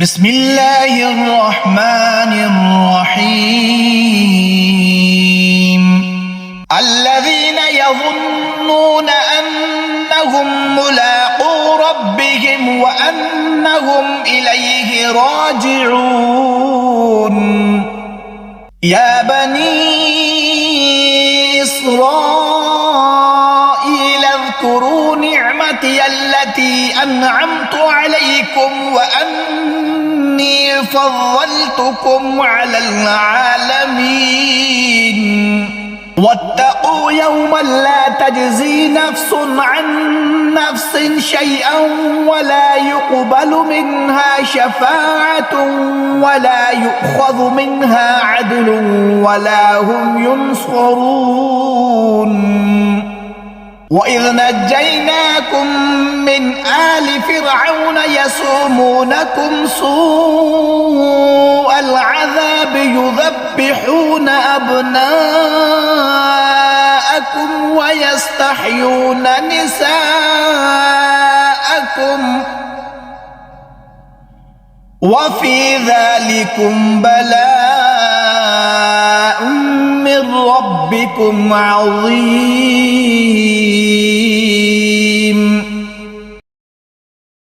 بسم الله الرحمن الرحيم الذين يظنون أنهم ملاقو ربهم وأنهم إليه راجعون يا بني إسرائيل اذكروا نعمتي التي أنعمت عليكم وأني فضلتكم على العالمين واتقوا يوما لا تجزي نفس عن نفس شيئا ولا يقبل منها شفاعة ولا يؤخذ منها عدل ولا هم ينصرون وإذ نجيناكم من آل فرعون يسومونكم سوء العذاب يذبحون أبناءكم ويستحيون نساءكم وفي ذلكم بلاء من ربكم عظيم